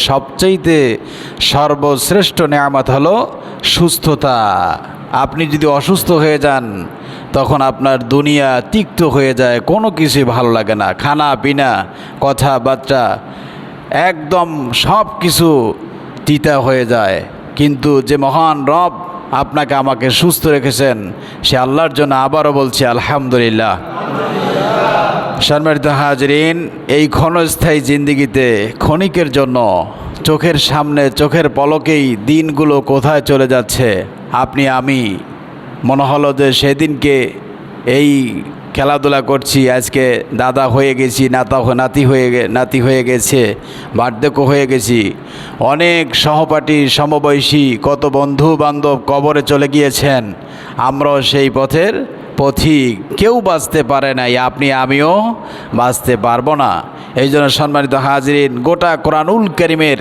সবচাইতে সর্বশ্রেষ্ঠ নেয়ামত হলো সুস্থতা। আপনি যদি অসুস্থ হয়ে যান তখন আপনার দুনিয়া তিক্ত হয়ে যায়, কোনো কিছুই ভালো লাগে না। খানা পিনা কথাবার্তা একদম সব কিছু তিতা হয়ে যায়। কিন্তু যে মহান রব আপনাকে আমাকে সুস্থ রেখেছেন সে আল্লাহর জন্য আবারও বলছি আলহামদুলিল্লাহ। সম্মানিত হাজরিন, এই ক্ষণস্থায়ী জিন্দিগিতে ক্ষণিকের জন্য চোখের সামনে চোখের পলকেই দিনগুলো কোথায় চলে যাচ্ছে আপনি আমি মনে হলো যে সেদিনকে এই খেলাধুলা করছি, আজকে দাদা হয়ে গেছি, নাতি হয়ে গেছে, বার্ধক্য হয়ে গেছি। অনেক সহপাঠী সমবয়সী কত বন্ধু বান্ধব কবরে চলে গিয়েছেন। আমরাও সেই পথের পথিক, কেউ বাঁচতে পারে নাই, আপনি আমিও বাঁচতে পারবো না। এই জন্য সম্মানিত হাজরিন, গোটা কোরআনুল কারীমের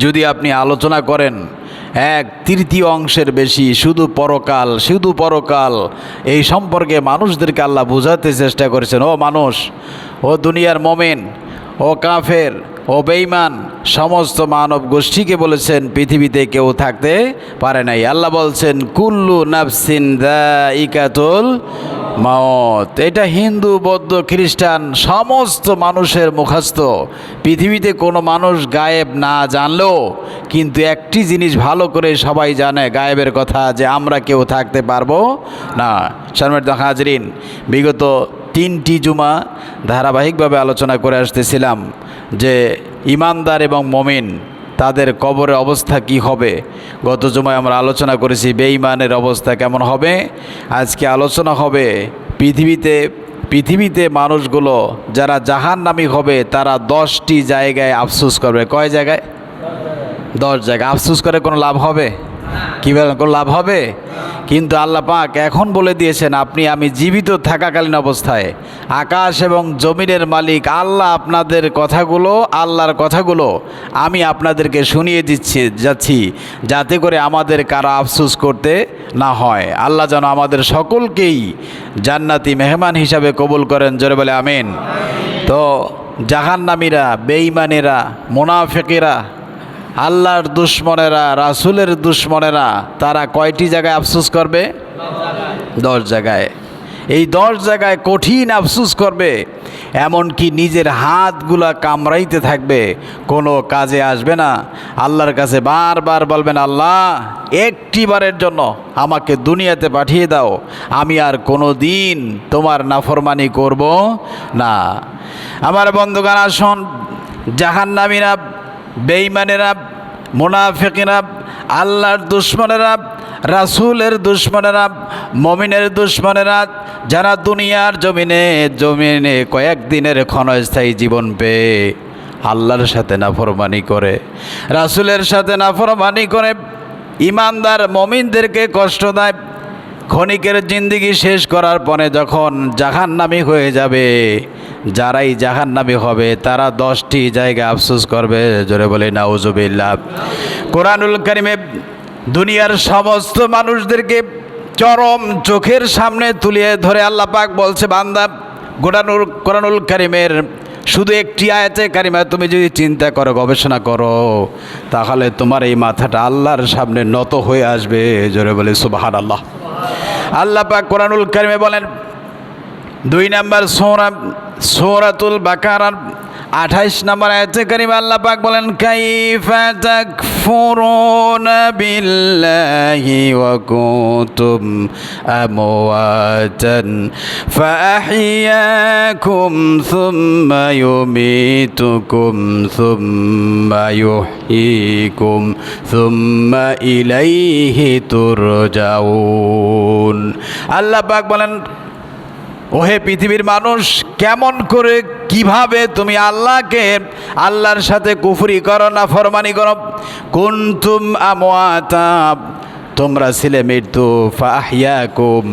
যদি আপনি আলোচনা করেন 1/3 অংশের বেশি শুধু পরকাল এই সম্পর্কে মানুষদেরকে আল্লাহ বোঝাতে চেষ্টা করেছেন। ও মানুষ, ও দুনিয়ার মোমেন, ও কাফের, ও বেঈমান, সমস্ত মানব গোষ্ঠীকে বলেছেন পৃথিবীতে কেউ থাকতে পারে নাই। আল্লাহ বলছেন কুল্লু নাফসিন যায়িকাতুল মাউত। এটা হিন্দু বৌদ্ধ খ্রিস্টান সমস্ত মানুষের মুখস্থ। পৃথিবীতে কোনো মানুষ গায়েব না জানলেও কিন্তু একটি জিনিস ভালো করে সবাই জানে গায়েবের কথা, যে আমরা কেউ থাকতে পারবো না। সম্মানিত হাজরিন, বিগত 3টি জুমা ধারাবাহিকভাবে আলোচনা করে আসতেছিলাম যে ইমানদার এবং মুমিন তাদের কবরের অবস্থা কি হবে। গত জুমায় আমরা আলোচনা করেছি বেঈমানের অবস্থা কেমন হবে। আজকে আলোচনা হবে পৃথিবীতে মানুষগুলো যারা জাহান্নামী হবে তারা 10টি জায়গায় আফসোস করবে। কয় জায়গায়? 10 জায়গায়। আফসোস করে কোনো লাভ হবে? কী বলেন, কোনো লাভ হবে? কিন্তু আল্লাহ পাক এখন বলে দিয়েছেন, আপনি আমি জীবিত থাকাকালীন অবস্থায় আকাশ এবং জমিনের মালিক আল্লাহ আল্লাহর কথাগুলো আমি আপনাদেরকে শুনিয়ে যাচ্ছি যাতে করে আমাদের কারো আফসোস করতে না হয়। আল্লাহ যেন আমাদের সকলকেই জান্নাতি মেহমান হিসাবে কবুল করেন, জোরে বলে আমিন। তো জাহান্নামীরা, বেঈমানেরা, মুনাফিকেরা, আল্লাহর দুশ্মনেরা, রাসূলের দুশ্মনেরা তারা কয়টি জায়গায় আফসোস করবে? 10 জায়গায়। এই 10 জায়গায় কঠিন আফসোস করবে, এমনকি নিজের হাতগুলা কামড়াইতে থাকবে, কোনো কাজে আসবে না। আল্লাহর কাছে বারবার বলবেন, আল্লাহ একটিবারের জন্য আমাকে দুনিয়াতে পাঠিয়ে দাও, আমি আর কোনো দিন তোমার নাফরমানি করব না। আমার বন্ধুগণ, আসুন, জাহান্নামীরা, বেঈমানেরা, মুনাফিকেরা, আল্লাহর দুশ্মনেরা, রাসূলের দুশ্মনেরা, মুমিনের দুশ্মনেরা, যারা দুনিয়ার জমিনে কয়েকদিনের ক্ষণস্থায়ী জীবন পেয়ে আল্লাহর সাথে নাফরমানি করে, রাসূলের সাথে নাফরমানি করে ইমানদার মুমিনদেরকে কষ্ট দেয়, ক্ষণিকের জিন্দেগি শেষ করার পরে যখন জাহান্নামী হয়ে যাবে, যারাই জাহান্নামী হবে তারা 10টি জায়গায় আফসোস করবে, জোরে বলে নাউজুবিল্লাহ। কোরআনুল কারীমে দুনিয়ার সমস্ত মানুষদেরকে চরম চোখের সামনে তুলিয়ে ধরে আল্লাহ পাক বলছে, বান্দা, কোরআনুল কারীমের শুধু একটি আয়াতে কারিমা তুমি যদি চিন্তা করো, গবেষণা করো, তাহলে তোমার এই মাথাটা আল্লাহর সামনে নত হয়ে আসবে, জোরে বলে সুবহানাল্লাহ। আল্লাহ পাক কোরআনুল কারীমে বলেন, 2 নম্বর সূরাতুল বাকারার 28 নম্বর আয়াতে কারিমা আল্লাহ পাক বলেন, কাইফা তাকফুরুনা বিল্লাহি ওয়া কুনতুম আমওয়াতান ফাআহইয়াকুম সুম্মা ইউমীতুকুম সুম্মা ইউহয়ীকুম সুম্মা ইলাইহি তুরজাউন। আল্লাহ পাক বলেন, ওহে পৃথিবীর মানুষ, কেমন করে কিভাবে তুমি আল্লাহর সাথে কুফরি করো, নাফরমানি করো। কুনতুম আমওয়াতা, তোমরা ছিলে মৃত্যু, ফাআহইয়াকুম,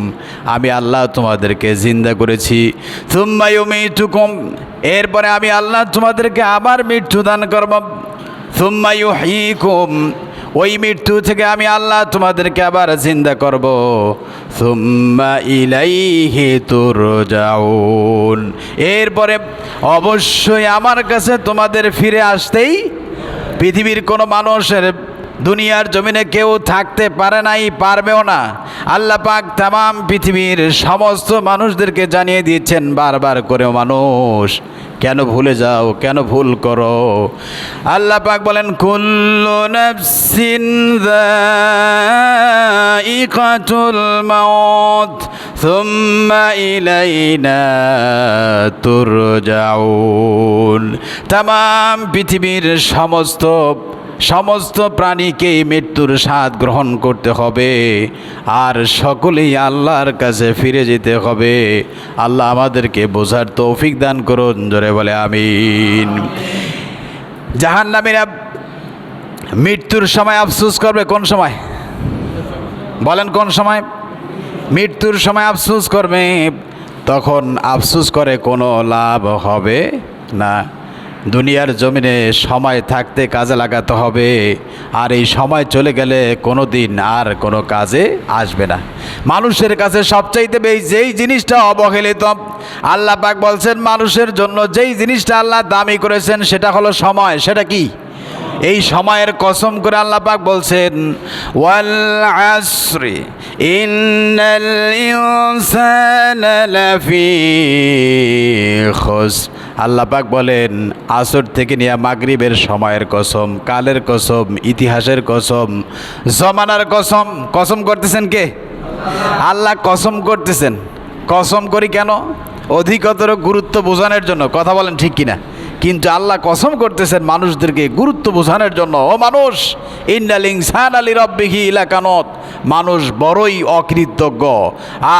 আমি আল্লাহ তোমাদেরকে জিন্দা করেছি, সুম্মা ইউমীতুকুম, এরপরে আমি আল্লাহ তোমাদেরকে আবার মৃত্যু দান করব, সুম্মা ইউহয়ীকুম, ওই মৃত্যু থেকে আমি আল্লাহ তোমাদেরকে আবার জিন্দা করব, সুম্মা ইলাইহি তুরজাউন, এরপরে অবশ্যই আমার কাছে তোমাদের ফিরে আসতেই পৃথিবীর কোনো মানুষের দুনিয়ার জমিনে কেউ থাকতে পারে নাই, পারবেও না। আল্লাহ পাক তামাম পৃথিবীর সমস্ত মানুষদেরকে জানিয়ে দিয়েছেন বারবার করেও, মানুষ কেন ভুলে যাও, কেন ভুল করো। আল্লাহ পাক বলেন কুল্লু নাফসিন যায়িকাতুল মাউত সুম্মা ইলাইনা তুরজাউন। তামাম পৃথিবীর সমস্ত প্রাণীকেই মৃত্যুর স্বাদ গ্রহণ করতে হবে, আর সকলেই আল্লাহর কাছে ফিরে যেতে হবে। আল্লাহ আমাদেরকে বোঝার তৌফিক দান করুন, জোরে বলে আমিন। জাহান্নামীরা মৃত্যুর সময় আফসোস করবে কোন সময়? বলেন কোন সময়? মৃত্যুর সময় আফসোস করবে। তখন আফসোস করে কোনো লাভ হবে না। দুনিয়ার জমিনে সময় থাকতে কাজে লাগাতে হবে, আর এই সময় চলে গেলে কোনো দিন আর কোনো কাজে আসবে না। মানুষের কাছে সবচাইতে যেই জিনিসটা অবহেলিত, আল্লাহ পাক বলছেন মানুষের জন্য যেই জিনিসটা আল্লাহ দামি করেছেন সেটা হলো সময়। সেটা কি? এই সময়ের কসম করে আল্লাহ পাক বলছেন ওয়াল আসরি ইন্নাল ইনসানা লাফি খুসর। আল্লাহ পাক বলেন আসর থেকে নিয়ে মাগরিবের সময়ের কসম, কালের কসম, ইতিহাসের কসম, জমানার কসম। কসম করতেছেন কে? আল্লাহ কসম করতেছেন। কসম করি কেন? অধিকতর গুরুত্ব বোঝানোর জন্য। কথা বলেন ঠিক কিনা? কিন্তু আল্লাহ কসম করতেছেন মানুষদেরকে গুরুত্ব বোঝানোর জন্য। ও মানুষ, ইন্নাল ইনসানা লিরাব্বিহি লাকানুত। মানুষ বড়ই অকৃতজ্ঞ,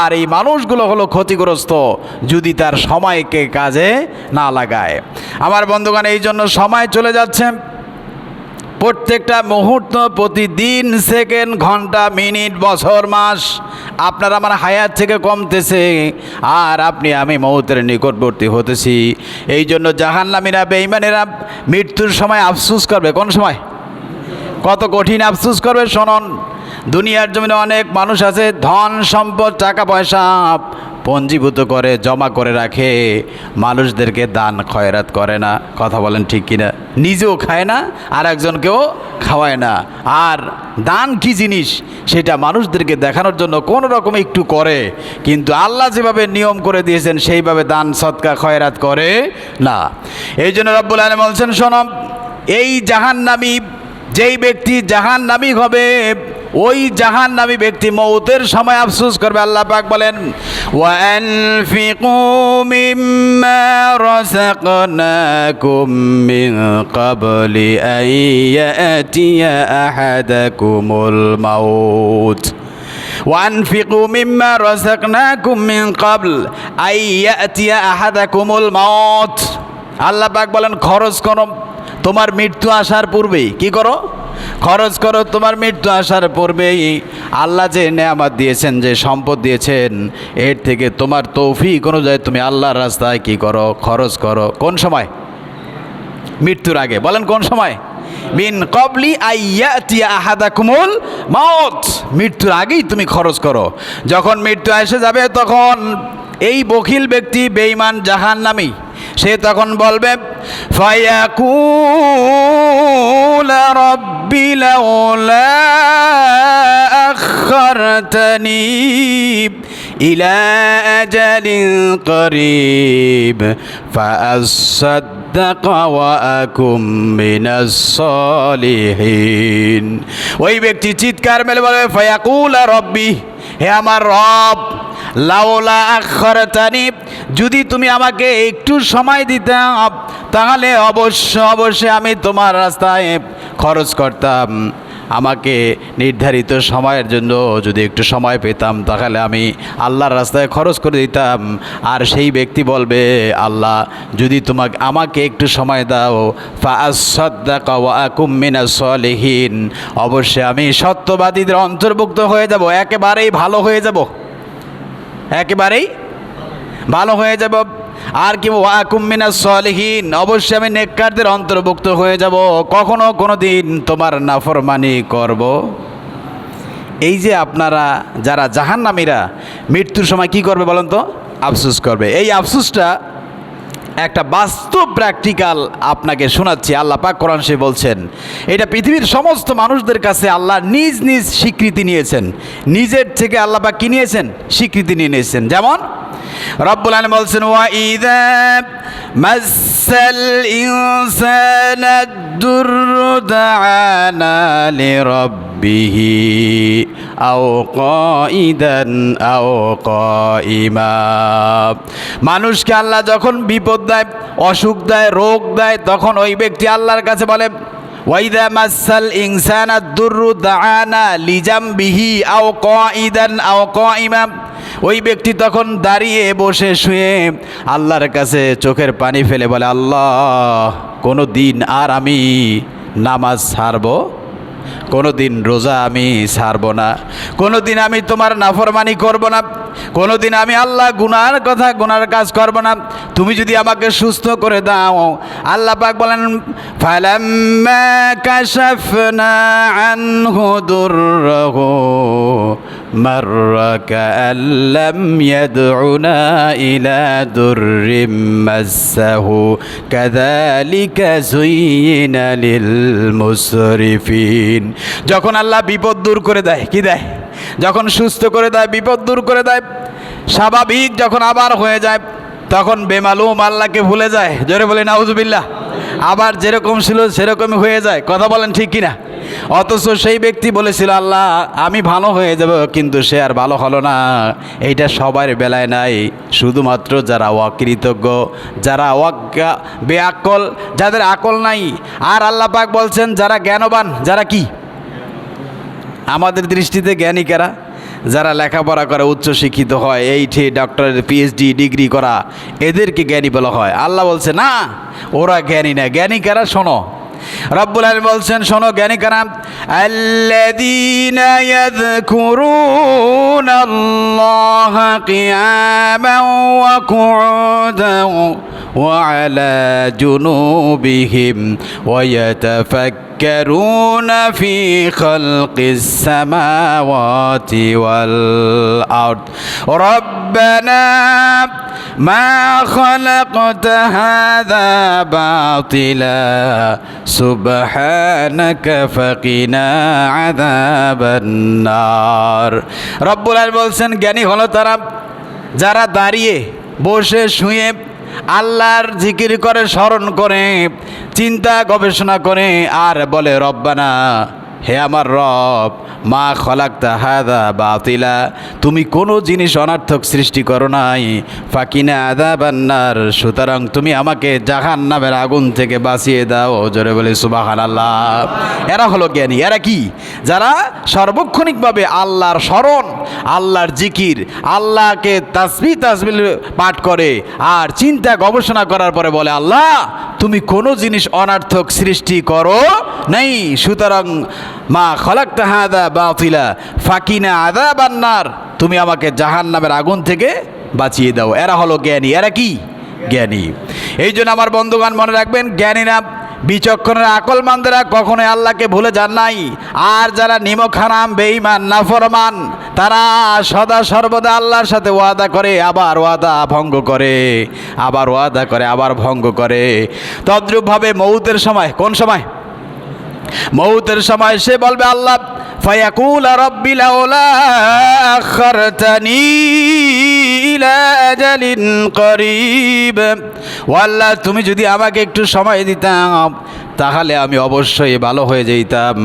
আর এই মানুষগুলো হলো ক্ষতিগ্রস্ত যদি তার সময়কে কাজে না লাগায়। আমার বন্ধুগণ, এই জন্য সময় চলে যাচ্ছে। প্রত্যেকটা মুহূর্ত, প্রতিদিন, সেকেন্ড, ঘন্টা, মিনিট, বছর, মাস আপনার আমার হায়াত থেকে কমতেছে, আর আপনি আমি মৌতের নিকটবর্তী হতেছি। এই জন্য জাহান্নামীরা, বেঈমানেরা মৃত্যুর সময় আফসোস করবে। কোন সময়? কত কঠিন আফসোস করবে শুনুন। দুনিয়ার জমিনে অনেক মানুষ আছে, ধন সম্পদ, টাকা পয়সা পঞ্জীভূত করে জমা করে রাখে, মানুষদেরকে দান খয়রাত করে না। কথা বলেন ঠিক কিনা? নিজেও খায় না, আর একজনকেও খাওয়ায় না। আর দান কি জিনিস সেটা মানুষদেরকে দেখানোর জন্য কোনো রকম একটু করে, কিন্তু আল্লাহ যেভাবে নিয়ম করে দিয়েছেন সেইভাবে দান সদকা খয়রাত করে না। এই জন্য রব্বুল আলামিন বলছেন শোনো, এই জাহান্নামী যেই ব্যক্তি জাহান্নামী হবে, ওই জাহান্নামী ব্যক্তি মৌতের সময় আফসোস করবে। আল্লাহ পাক বলেন ওয়ানফিকু মিম্মা রাযাকনাকুম মিন ক্বাবলি আন ইয়াতিয়া আহাদাকুমুল মাউত। ওয়ানফিকু মিম্মা রাযাকনাকুম মিন ক্বাবল আন ইয়াতিয়া আহাদাকুমুল মাউত। আল্লাহ পাক বলেন খরচ করো তোমার মৃত্যু আসার পূর্বেই। কি করো? খরচ করো তোমার মৃত্যু আসার পূর্বেই। আল্লাহ যে নেয়ামত দিয়েছেন, যে সম্পদ দিয়েছেন, এর থেকে তোমার তৌফিক অনুযায়ী তুমি আল্লাহর রাস্তায় কি করো? খরচ করো। কোন সময়? মৃত্যুর আগে। বলেন কোন সময়? মিন ক্বাবলি আন ইয়াতিয়া আহাদাকুমুল মাউত। মৃত্যুর আগেই তুমি খরচ করো। যখন মৃত্যু এসে যাবে তখন এই বখিল ব্যক্তি, বেঈমান, জাহান্নামী, সে তখন বলবে ফায়াকুল রাব্বি লাউলা আখারতানি ইলা আজালিন করিব ফাআসাদ্দাকা ওয়া আকুম মিনাস সালিহিন। ওই ব্যক্তি চিৎকার মেলে বলবে ফায়াকুল রাব্বি, হে আমার রব, লাউলা আখারতানি, যদি তুমি আমাকে একটু সময় দিতাম তাহলে অবশ্যই আমি তোমার রাস্তায় খরচ করতাম। আমাকে নির্ধারিত সময়ের জন্য যদি একটু সময় পেতাম তাহলে আমি আল্লাহর রাস্তায় খরচ করে দিতাম। আর সেই ব্যক্তি বলবে আল্লাহ যদি আমাকে একটু সময় দাও, ফাআসাদ্দাকা ওয়া আকুম মিনাস সালিহিন, অবশ্যই আমি সত্যবাদীদের অন্তর্ভুক্ত হয়ে যাব, একেবারেই ভালো হয়ে যাব, একেবারেই ভালো হয়ে যাব। আর কি ওয়া আকুম মিনাস সালিহিন, অবশ্যই আমি নেককারদের অন্তর্ভুক্ত হয়ে যাব, কখনো কোনো দিন তোমার নাফরমানি করব। এই যে আপনারা যারা জাহান্নামীরা মৃত্যুর সময় কি করবে বলেন তো? আফসোস করবে। এই আফসোসটা একটা বাস্তব প্র্যাকটিক্যাল আপনাকে শোনাচ্ছি। আল্লাহ পাক কোরআন শরীফে বলছেন, এটা পৃথিবীর সমস্ত মানুষদের কাছে আল্লাহ নিজ নিজ স্বীকৃতি নিয়েছেন। নিজের থেকে আল্লাহ পাক কি নিয়েছেন? স্বীকৃতি নিয়ে নিয়েছেন। যেমন রব্বুল আলামিন বলছেন, ওয়া ইযা মাসাল ইনসানা দুররু দাআনা লিরাব্বিহি আও কাইদান আও কাইমা। মানুষকে আল্লাহ যখন বিপদ দেয়, অসুখ দেয়, রোগ দেয়, তখন ওই ব্যক্তি আল্লাহর কাছে বলে, ওয়াইদা মাসাল ইনসানা দুররু দাআনা লিজামবিহি আও কাইদান আও কাইমা। ওই ব্যক্তি তখন দাঁড়িয়ে, বসে, শুয়ে আল্লাহর কাছে চোখের পানি ফেলে বলে, আল্লাহ, কোনো দিন আর আমি নামাজ ছাড়ব, কোনো দিন রোজা আমি ছাড়ব না, কোনো দিন আমি তোমার নাফরমানি করব না, কোনো দিন আমি আল্লাহ গুনার কাজ করব না। তুমি যদি আমাকে সুস্থ করে দাও। আল্লাহ পাক বলেন, ফালাম্মা কাশাফনা আনহু দুররাহু মাররা কাআল্লাম ইয়াদউনা ইলা দুররিম মাসসাহু কাযালিকা যুয়িনা লিল মুসরিফিন। যখন আল্লাহ বিপদ দূর করে দেয়, কি দেয়? যখন সুস্থ করে দেয়, বিপদ দূর করে দেয়, স্বাভাবিক যখন আবার হয়ে যায়, তখন বেমালুম আল্লাহকে ভুলে যায়। জোরে বলে নাউজুবিল্লাহ। আবার যেরকম ছিল সেরকমই হয়ে যায়। কথা বলেন ঠিক কিনা? অথচ সেই ব্যক্তি বলেছিল, আল্লাহ আমি ভালো হয়ে যাব, কিন্তু সে আর ভালো হলো না। এইটা সবার বেলায় নাই, শুধুমাত্র যারা অকৃতজ্ঞ, যারা বেআক্কল, যাদের আকল নাই। আর আল্লাহ পাক বলছেন, যারা জ্ঞানবান, যারা কি আমাদের দৃষ্টিতে জ্ঞানী কারা? যারা লেখাপড়া করে, উচ্চশিক্ষিত হয়, এইটে ডক্টরের পিএইচডি ডিগ্রি করা, এদেরকে জ্ঞানী বলা হয়। আল্লাহ বলছে না, ওরা জ্ঞানী না। জ্ঞানী কারা? শোনো, রব্বুল আলামিন বলছেন, শোনো জ্ঞানী কারা? আল্লাযীনা ইয়াযকুরুনাল্লাহা কিয়ামান ওয়া কুউদান ওয়া আলা জুনুবিহিম ওয়া ইয়াতাফাক্কারুনা ফি খালকিস সামাওয়াতি ওয়াল আরদ রব্বানা মা খালাকতা হাযা বাতিলা সুবহানাকা ফাকিনা আযাবান নার। রব্বুল আলামিন বলছেন, জ্ঞানী হলো তারা যারা দাঁড়িয়ে, বসে, শুয়ে আল্লাহর জিকির করে, স্মরণ করে, চিন্তা গবেষণা করে, আর বলে, রব্বানা, হে আমার রব, মা খলাকতা হাযা বাতিলা, তুমি কোনো জিনিস অনার্থক সৃষ্টি করো নাই, ফাকিনা আযাবান নার, সুতরাং তুমি আমাকে জাহান্নামের আগুন থেকে বাঁচিয়ে দাও। জোরে বলে সুবহানাল্লাহ। এরা হলো জ্ঞানী। এরা কি? যারা সার্বক্ষণিকভাবে আল্লাহর স্মরণ, আল্লাহর জিকির, আল্লাহকে তাসবিহ পাঠ করে, আর চিন্তা গবেষণা করার পরে বলে, আল্লাহ তুমি কোনো জিনিস অনার্থক সৃষ্টি করো নাই, সুতরাং মা খলাকতা হাযা বাতিলা ফাকিনা আযাবান নার, তুমি আমাকে জাহান্নামের আগুন থেকে বাঁচিয়ে দাও। এরা হলো জ্ঞানী। এরা কি? জ্ঞানী। এই জন্য আমার বন্ধুগণ মনে রাখবেন, জ্ঞানীরা, বিচক্ষণেরা, আকলমানদেরা কখনোই আল্লাহকে ভুলে যান নাই। আর যারা নিমক হারাম, বেঈমান, নাফরমান, তারা সদা সর্বদা আল্লাহর সাথে ওয়াদা করে, আবার ওয়াদা ভঙ্গ করে, আবার ওয়াদা করে, আবার ভঙ্গ করে। তদ্রূপভাবে মউতের সময়, কোন সময়? মউতের সময় সে বলবে, আল্লাহ, ফায়াকুল রব্বি লাউলা আখারতানি ইলা আজালিন করিব, ও আল্লাহ তুমি যদি আমাকে একটু সময় দিতাম, তাহলে আমি অবশ্যই ভালো হয়ে যেতাম,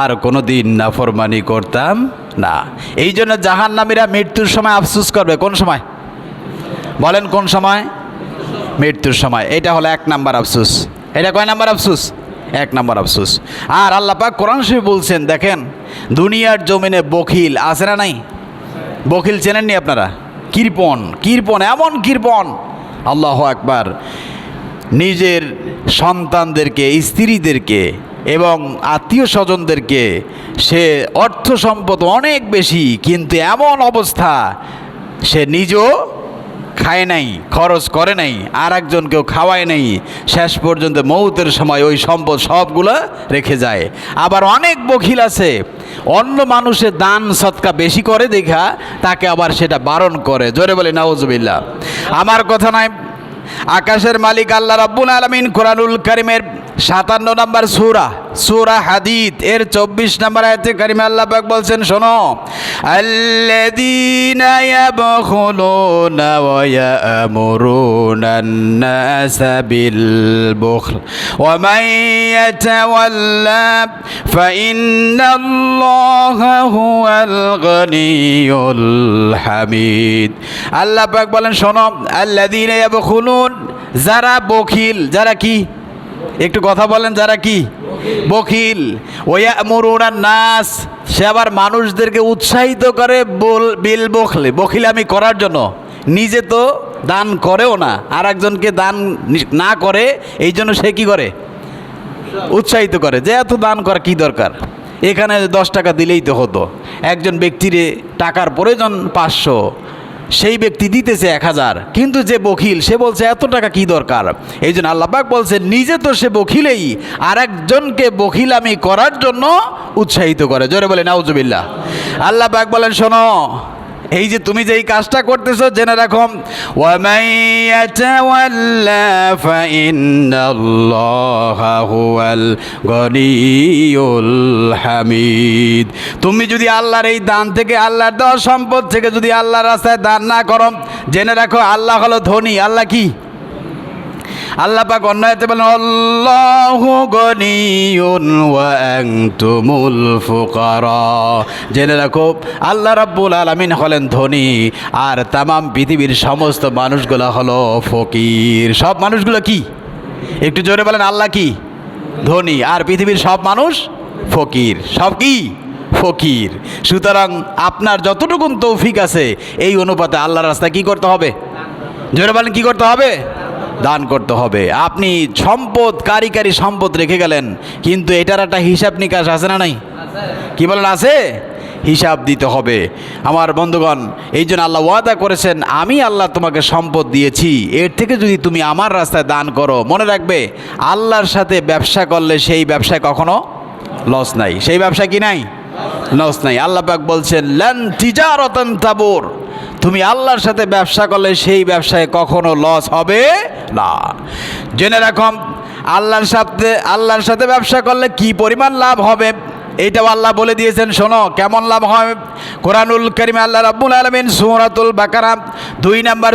আর কোনো দিন নাফরমানি করতাম না। এই জন্য জাহান্নামীরা মৃত্যুর সময় আফসোস করবে। কোন সময়? বলেন কোন সময়? মৃত্যুর সময়। এটা হলো 1 নাম্বার আফসোস। এটা কয় নাম্বার আফসোস? 1 নাম্বার আফসোস। আর আল্লাহ পাক কোরআন শরীফে বলছেন, দেখেন, দুনিয়ার জমিনে বখিল আছে না নাই? বখিল চেনেননি আপনারা? কৃপণ, এমন কৃপণ, আল্লাহু আকবার, নিজের সন্তানদেরকে, স্ত্রীদেরকে এবং আত্মীয় স্বজনদেরকে সে অর্থ সম্পদ অনেক বেশি, কিন্তু এমন অবস্থা সে নিজেও খায় নাই, খরচ করে নাই, আর একজনকেও খাওয়ায় নাই। শেষ পর্যন্ত মৌতের সময় ওই সম্পদ সবগুলো রেখে যায়। আবার অনেক বখিল আছে, অন্য মানুষের দান সৎকা বেশি করে দেখা তাকে আবার সেটা বারণ করে। জোরে বলে নাউজুবিল্লাহ। আমার কথা নয়, আকাশের মালিক আল্লাহ রাব্বুল আলামিন কোরআনুল কারীমের 57 নম্বর সূরা সূরা হাদীদ এর 24 নম্বর আয়াতে কারিমে আল্লাহ পাক বলছেন, শোনো, আল্লাযীনা ইয়াবখুলুনা ওয়া ইয়ামুরুনা আন-নাসা বিল বুখল ওয়া মান ইয়াতাওয়াল্লা ফাইন্নাল্লাহা হুয়াল গনিয়্যুল হামিদ। আল্লাহ পাক বলেন, শোনো, আল্লাযীনা ইয়াবখুলুন, যারা বখিল, যারা কি, একটু কথা বলেন, যারা কি বখিল, ওয়ায়ামুরুনা নাস, সে আবার মানুষদেরকে উৎসাহিত করে বিল বখলে, বখিলামি করার জন্য। নিজে তো দান করেও না, আর একজনকে দান না করে, এই জন্য সে কি করে, উৎসাহিত করে যে এত দান করা কি দরকার, এখানে 10 টাকা দিলেই তো হতো। একজন ব্যক্তিরে টাকার প্রয়োজন 500, সেই ব্যক্তি দিতেছে 1000, কিন্তু যে বখিল সে বলছে এত টাকা কি দরকার। এই জন্য আল্লাহ পাক বলছে, নিজে তো সে বখিলেই, আর একজনকে বখিলামি করার জন্য উৎসাহিত করে। জোরে বলে নাউজুবিল্লাহ। আল্লাহ পাক বলেন, শোনো, এই যে তুমি যেই কাজটা করতেছো, জেনে রাখো, ওয়া মান ইয়াতাওয়াল্লা ফাইন্নাল্লাহা হুয়াল গনিয়্যুল হামিদ। তুমি যদি আল্লাহর এই দান থেকে, আল্লাহর দেওয়া সম্পদ থেকে যদি আল্লাহর রাস্তায় দান না করো, জেনে রাখো আল্লাহ হলো ধনী। আল্লাহ কি? আল্লাহ পাক অন্য আয়াতে বলেন, আল্লাহু গনিয়্যুন ওয়া আনতুমুল ফুকারা। জেনে রাখো আল্লাহ রাব্বুল আলামিন হলেন ধনী, আর তামাম পৃথিবীর সমস্ত মানুষগুলো হলো ফকির। সব মানুষগুলো কি? একটু জোরে বলেন, আল্লাহ কি? ধনী, আর পৃথিবীর সব মানুষ ফকির। সব কি? ফকির। সুতরাং আপনার যতটুকু তৌফিক আছে, এই অনুপাতে আল্লাহর রাস্তায় কি করতে হবে? জোরে বলেন, কি করতে হবে? দান করতে হবে। আপনি সম্পদ, কারিকারি সম্পদ রেখে গেলেন, কিন্তু এটার একটা হিসাব নিকাশ আছে না নাই? কি বলেন, আছে? হিসাব দিতে হবে আমার বন্ধুগণ। এই জন্য আল্লাহ ওয়াদা করেছেন, আমি আল্লাহ তোমাকে সম্পদ দিয়েছি, এর থেকে যদি তুমি আমার রাস্তায় দান করো, মনে রাখবে আল্লাহর সাথে ব্যবসা করলে সেই ব্যবসায় কখনো লস নাই। সেই ব্যবসা কি নাই? লস নাই। আল্লাহ পাক বলছেন, লান তিজারাতান তাবুর, তুমি আল্লাহর সাথে ব্যবসা করলে সেই ব্যবসায় কখনো লস হবে না। জেনে রাখো আল্লাহর সাথে ব্যবসা করলে কি পরিমাণ লাভ হবে, এইটাও আল্লাহ বলে দিয়েছেন। শোনো, কেমন লাভ হয়। কোরআনুল কারীমে আল্লাহ রাব্বুল আলামিন সূরাতুল বাকারা 2 নম্বর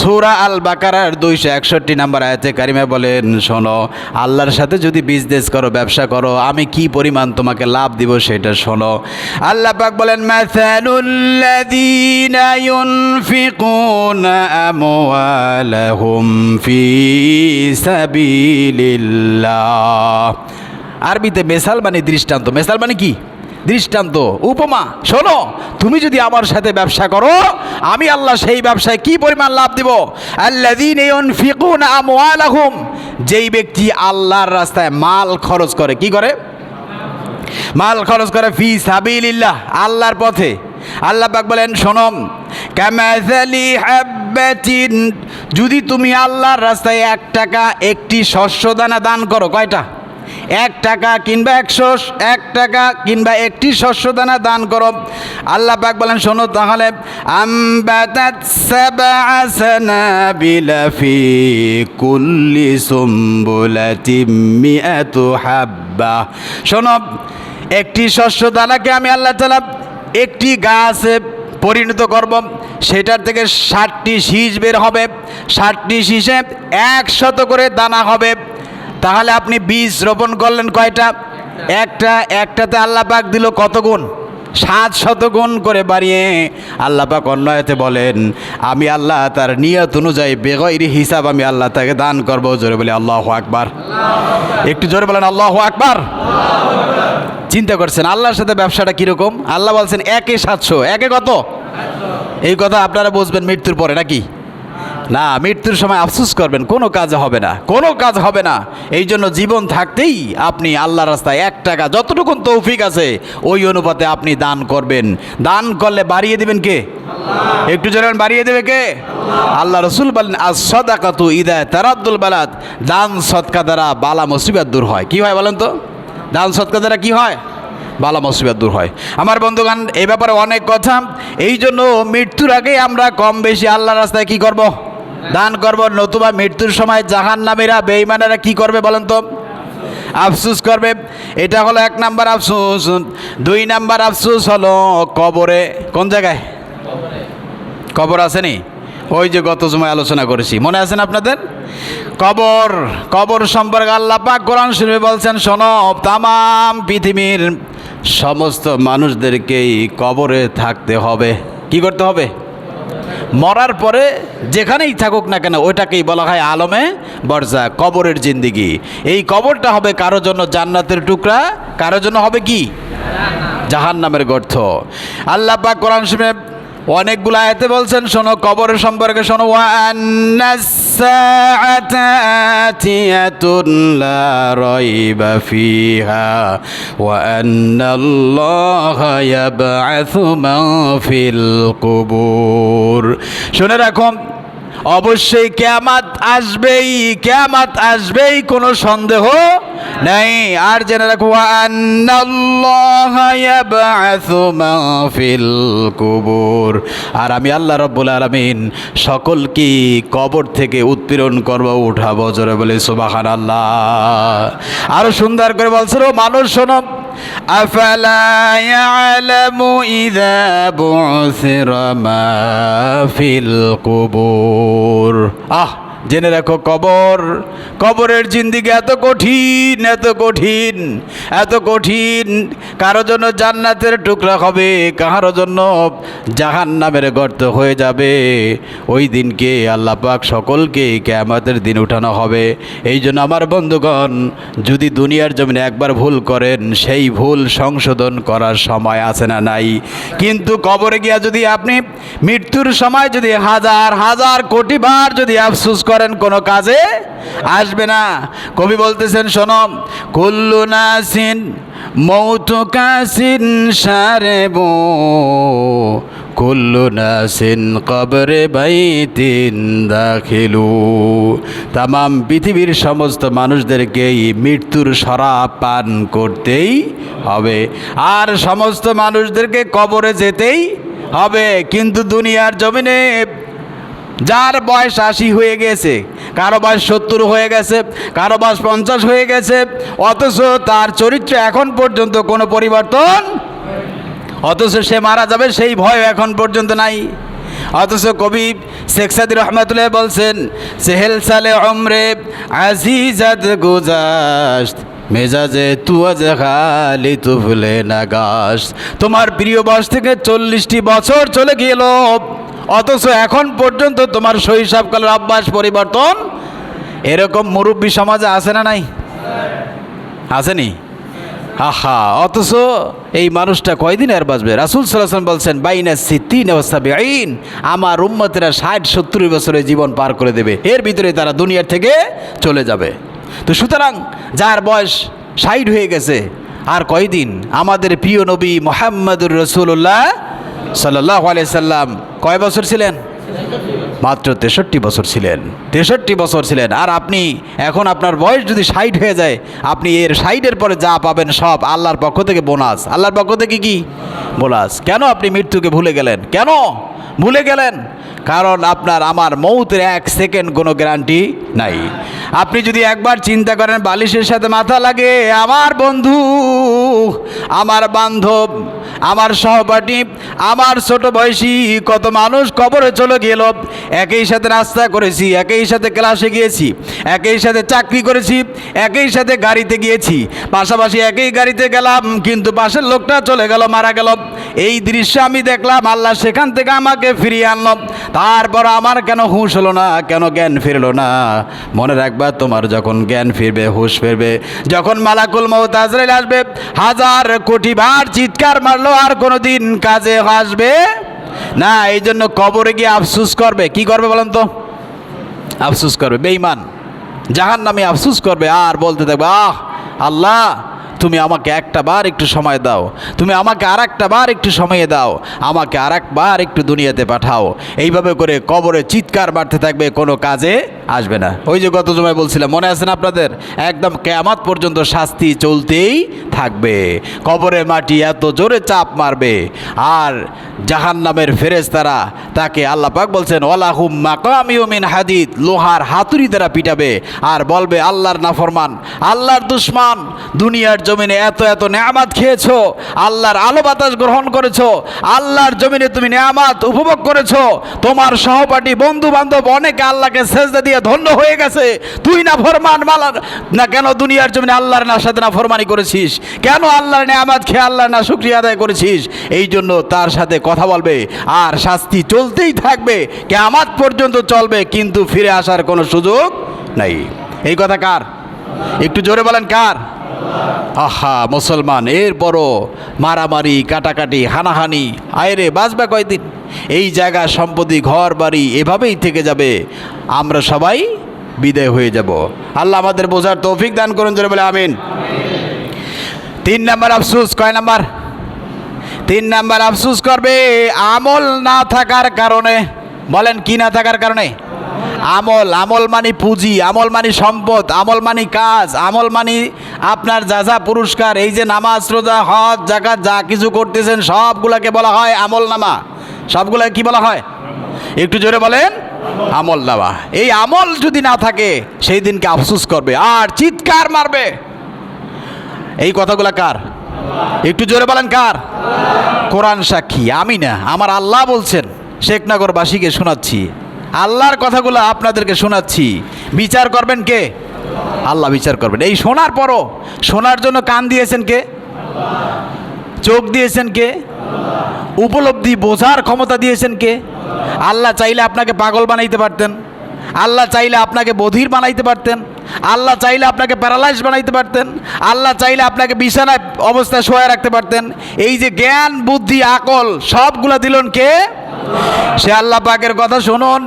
সূরা আল বাকারার 261 নম্বর আয়াতে কারিমে বলেন, শোনো, আল্লাহর সাথে যদি বিজনেস করো, ব্যবসা করো, আমি কি পরিমাণ তোমাকে লাভ দিব সেটা শোনো। আল্লাহ পাক বলেন, মাসালুল্লাযীনা ইউনফিকুনা আমওয়ালাহুম ফি সাবিলিল্লাহ। আরবিতে মেসাল মানে দৃষ্টান্ত। মেসাল মানে কি? দৃষ্টান্ত, উপমা। শোনো, তুমি যদি আমার সাথে ব্যবসা করো, আমি আল্লাহ সেই ব্যবসায় কি পরিমাণ লাভ দিব। আল্লাযীনা ইউনফিকুনা আমওয়ালাহুম, যেই ব্যক্তি আল্লাহর রাস্তায় মাল খরচ করে, কি করে? মাল খরচ করে, ফি সাবিলিল্লাহ, আল্লাহর পথে। আল্লাহ পাক বলেন, শোনো, কামাসালি হাব্বাতিন, যদি তুমি আল্লাহর রাস্তায় 1 টাকা একটি শস্য দানা দান করো, কয়টা? 1 টাকা কিংবা 1 টাকা কিংবা একটি শস্য দানা দান করো। আল্লাহ পাক বলেন, শোনো, তাহলে আমবাতাত সাবআ সানাবিলা ফি কুল্লি সুমবুলাতিন মিআতু হাব্বা। শোনো, একটি শস্য দানাকে আমি আল্লাহ তাআলা একটি গাছে পরিণত করব, সেটার থেকে 60টি শীষ বের হবে, 60টি শীষে 100 করে দানা হবে। তাহলে আপনি বীজ রোপণ করলেন কয়টা? একটাতে আল্লাহ পাক দিল কত গুণ? 700 গুণ করে বাড়িয়ে। আল্লাহ পাক অন্য আয়াতে বলেন, আমি আল্লাহ তার নিয়ত অনুযায়ী বেগৈরি হিসাব আমি আল্লাহ তাকে দান করবো। জোরে বলে আল্লাহু আকবার। একটু জোরে বলেন আল্লাহু আকবার। চিন্তা করছেন আল্লাহর সাথে ব্যবসাটা কীরকম? আল্লাহ বলছেন 1-এ 700, 1-এ কত? এই কথা আপনারা বুঝবেন মৃত্যুর পরে, নাকি না? মৃত্যুর সময় আফসোস করবেন, কোনো কাজ হবে না, কোনো কাজ হবে না। এই জন্য জীবন থাকতেই আপনি আল্লাহর রাস্তায় 1 টাকা যতটুকু তৌফিক আছে ওই অনুপাতে আপনি দান করবেন। দান করলে বাড়িয়ে দিবেন কে? একটু জানেন, বাড়িয়ে দেবে কে? আল্লাহ রসুল বলেন, আস-সাদাকাতু ইযা তারাদ্দুল বালাদ, দান সদকা দ্বারা বালা মুসিবত দূর হয়। কি হয় বলেন তো? দান সদকা দ্বারা কি হয়? বালা মুসিবত দূর হয়। আমার বন্ধুগণ, এই ব্যাপারে অনেক কথা। এই জন্য মৃত্যুর আগে আমরা কম বেশি আল্লাহর রাস্তায় কি করব? দান করব, নতুবা মৃত্যুর সময় জাহান্নামীরা বেঈমানেরা কি করবে বলেন তো? আফসোস করবে। এটা হলো 1 নাম্বার আফসোস। 2 নাম্বার আফসোস হলো কবরে। কোন জায়গায়? কবর আসেনি? ওই যে গত সময় আলোচনা করেছি, মনে আছেন আপনাদের? কবর, কবর সম্পর্কে আল্লাহ পাক কোরআন শরীফে বলছেন, শোনো, তামাম পৃথিবীর সমস্ত মানুষদেরকেই কবরে থাকতে হবে। কি করতে হবে? মরার পরে যেখানেই থাকুক না কেন ওইটাকেই বলা হয় আলমে বরজা, কবরের জিন্দিগি। এই কবরটা হবে কারো জন্য জান্নাতের টুকরা, কারো জন্য হবে কি? জাহান্নামের গর্ত। আল্লাহ পাক কোরআন শরীফে অনেকগুলো আয়াতে বলছেন, শোনো কবরের সম্পর্কে, শোনো, ওয়া আন্নাস সাআতা আতিয়াতুন লা রাইবা ফিহা ওয়া আন্নাল্লাহা ইয়াবআসু মান ফিল কুবুর। শুনে রাখো, অবশ্যই কিয়ামত আসবেই, কিয়ামত আসবেই, কোনো সন্দেহ নাই। আর জেনে রাখো, ওয়া আন্নাল্লাহা ইয়াবআসু মান ফিল কুবুর, আর আমি আল্লাহ রাব্বুল আলামিন সকলকে কবর থেকে উৎপীড়ন করব, উঠাবো। জোরে বলে সুবহানাল্লাহ। আরো সুন্দর করে বলছিল, মানুষ শোনো, আফালা ইয়ালামু ইযা বুসিরা মা ফিল কুবুর। জেনে রাখো, কবর, কবরের জিন্দিগি এত কঠিন, এত কঠিন, এত কঠিন। কারো জন্য জান্নাতের টুকরা হবে, কারো জন্য জাহান্নামের গর্ত হয়ে যাবে। ওই দিনকে আল্লাহ পাক সকলকে কিয়ামতের দিন উঠানো হবে। এই জন্য আমার বন্ধুগণ, যদি দুনিয়ার জমিনে একবার ভুল করেন, সেই ভুল সংশোধন করার সময় আছে না নাই? কিন্তু কবরে গিয়া যদি আপনি মৃত্যুর সময় যদি হাজার হাজার কোটি বার যদি আফসোস করেন, কোনো কাজে আসবে না। কবি বলতেছেন, শোনো, কুল্লু নাসিন মৌতু কাসিন সারেবু কুল্লু নাসিন কবরে বাইতিন দাখিলু। তামাম পৃথিবীর সমস্ত মানুষদেরকেই মৃত্যুর শরাব পান করতেই হবে, আর সমস্ত মানুষদেরকে কবরে যেতেই হবে। কিন্তু দুনিয়ার জমিনে যার বয়স 80 হয়ে গেছে, কারো বয়স 70 হয়ে গেছে, কারো বয়স 50 হয়ে গেছে, অথচ তার চরিত্র এখন পর্যন্ত কোনো পরিবর্তন, অথচ সে মারা যাবে সেই ভয় এখন পর্যন্ত নাই। অথচ কবি শেখ সাদী রহমাতুল্লাহ বলছেন, সেহেল সালে উমরে আজিজাত গুজাশত মেজাজে তুয়াজ খালি তুফলে নাগাস। তোমার প্রিয় বয়স থেকে 40টি বছর চলে গেল, অথচ এখন পর্যন্ত তোমার শৈশবকালের অভ্যাস পরিবর্তন। এরকম মুরব্বী সমাজে আছে না নাই? আসেনি? অথচ এই মানুষটা কয়দিন আর বাঁচবে? রাসূল সাল্লাল্লাহু আলাইহি ওয়াসাল্লাম বলছেন, বাইনা সিত্তিন ওয়া সাবঈন, আমার উম্মতেরা 60-70 বছরের জীবন পার করে দেবে, এর ভিতরে তারা দুনিয়ার থেকে চলে যাবে। তো সুতরাং যার বয়স 60 হয়ে গেছে, আর কয়দিন? আমাদের প্রিয় নবী মুহাম্মদুর রাসূলুল্লাহ সাল্লাল্লাহু আলাইহি সাল্লাম কয় বছর ছিলেন? মাত্র 63 বছর ছিলেন। 63 বছর ছিলেন। আর আপনি এখন আপনার বয়স যদি 60 হয়ে যায়, আপনি এর 60-এর পরে যা পাবেন সব আল্লাহর পক্ষ থেকে বোনাস। আল্লাহর পক্ষ থেকে কি বোনাস? কেন আপনি মৃত্যুকে ভুলে গেলেন? কেন ভুলে গেলেন? কারণ আপনার আমার মৌতের 1 সেকেন্ড কোনো গ্যারান্টি নাই। আপনি যদি একবার চিন্তা করেন, বালিশের সাথে মাথা লাগে, আমার বন্ধু, আমার বান্ধব, আমার সহপাঠী, আমার ছোট বয়সী কত মানুষ কবরে চলে গেল। একই সাথে নাস্তা করেছি, একই সাথে ক্লাসে গিয়েছি, একই সাথে চাকরি করেছি, একই সাথে গাড়িতে গিয়েছি, পাশাপাশি একই গাড়িতে গেলাম, কিন্তু পাশের লোকটা চলে গেল, মারা গেল। এই দৃশ্য আমি দেখলাম, আল্লাহ সেখান থেকে আমাকে ফিরিয়ে আনলো। তারপর আমার কেন হুঁশ হলো না, কেন জ্ঞান ফিরলো না? মনে রাখবা, তোমার যখন জ্ঞান ফিরবে, হুঁশ ফিরবে, যখন মালাকুল মউত আজরাইল আসবে, হাজার কোটি বার চিৎকার মারলো আর কোনোদিন কাজে আসবে না। এই জন্য কবরে গিয়ে আফসুস করবে। কি করবে বলেন তো? আফসুস করবে। বেঈমান জাহান্নামী আফসুস করবে আর বলতে থাকবে, আল্লাহ তুমি আমাকে একটা বার একটু সময় দাও, তুমি আমাকে আর একটা বার একটু সময় দাও, আমাকে আর একবার একটু দুনিয়াতে পাঠাও। এইভাবে করে কবরে চিৎকার বাড়তে থাকবে, কোনো কাজে আসবে না। ওই যে গত জমায় বলছিলাম, মনে আছে না আপনাদের? একদম কিয়ামত পর্যন্ত শাস্তি চলতেই থাকবে। কবরে মাটি এত জোরে চাপ মারবে, আর জাহান্নামের ফেরেশতারা তাকে আল্লাহ পাক বলছেন ওয়ালাহুম মাকামিউ মিন হাদিদ, লোহার হাতুড়ি দ্বারা পিটাবে, আর বলবে আল্লাহর নাফরমান, আল্লাহর দুশমন, দুনিয়ার জমিনে এত এত নেয়ামত খেয়েছো, আল্লাহর আলো বাতাস গ্রহণ করেছো, আল্লাহর জমিনে তুমি নেয়ামত উপভোগ করেছো, তোমার সহপাঠী বন্ধু বান্ধব অনেকে আল্লাহকে সেজদা দিয়ে ধন্য হয়ে গেছে, তুই নাফরমান মালার না কেন দুনিয়ার জমিনে আল্লাহর না সাথে নাফরমানি করেছিস, কেন আল্লাহর নেয়ামত খেয়ে আল্লাহর না শুকরিয়া আদায় করেছিস? এই জন্য তার সাথে কথা বলবে, আর শাস্তি চলতেই থাকবে, কিয়ামত পর্যন্ত চলবে, কিন্তু ফিরে আসার কোনো সুযোগ নাই। এই কথা কার? একটু জোরে বলেন কার? আহা মুসলমান, এরপরও মারামারি কাটাকাটি হানাহানি, আয়রে বাঁচবে কয়দিন? এই জায়গা সম্পত্তি ঘর বাড়ি এভাবেই থেকে যাবে, আমরা সবাই বিদায় হয়ে যাব। আল্লাহ আমাদের বোঝার তৌফিক দান করুন, জোরে বলে আমিন। 3 নাম্বার আফসোস, কয় নাম্বার? 3 নাম্বার আফসোস করবে আমল না থাকার কারণে। বলেন কি না থাকার কারণে? আমল। আমল মানে পুঁজি, আমল মানে সম্পদ, আমল মানে কাজ, আমল মানে আপনার যা যা পুরস্কার। এই যে নামাজ রোজা হজ জাকাত যা কিছু করতেছেন সবগুলাকে বলা হয় আমল নামা। সবগুলাকে কি বলা হয়? একটু জোরে বলেন, আমল নামা। এই আমল যদি না থাকে সেই দিনকে আফসোস করবে আর চিৎকার মারবে। এই কথাগুলা কার? একটু জোরে বলেন কার? কোরআন সাক্ষী, আমি না, আমার আল্লাহ বলছেন। শেখনগরবাসীকে শোনাচ্ছি, আল্লাহর কথাগুলো আপনাদেরকে শোনাচ্ছি। বিচার করবেন কে? আল্লাহ বিচার করবেন। এই শোনার পরও শোনার জন্য কান দিয়েছেন কে? চোখ দিয়েছেন কে? উপলব্ধি বোঝার ক্ষমতা দিয়েছেন কে? আল্লাহ চাইলে আপনাকে পাগল বানাইতে পারতেন, আল্লাহ চাইলে আপনাকে বধির বানাইতে পারতেন, আল্লাহ চাইলে আপনাকে প্যারালাইজ বানাইতে পারতেন, আল্লাহ চাইলে আপনাকে বিছানায় অবস্থায় শোয়া রাখতে পারতেন। এই যে জ্ঞান বুদ্ধি আকল সবগুলা দিলেন কে? সে আল্লাহ পাকের কথা শুনুন।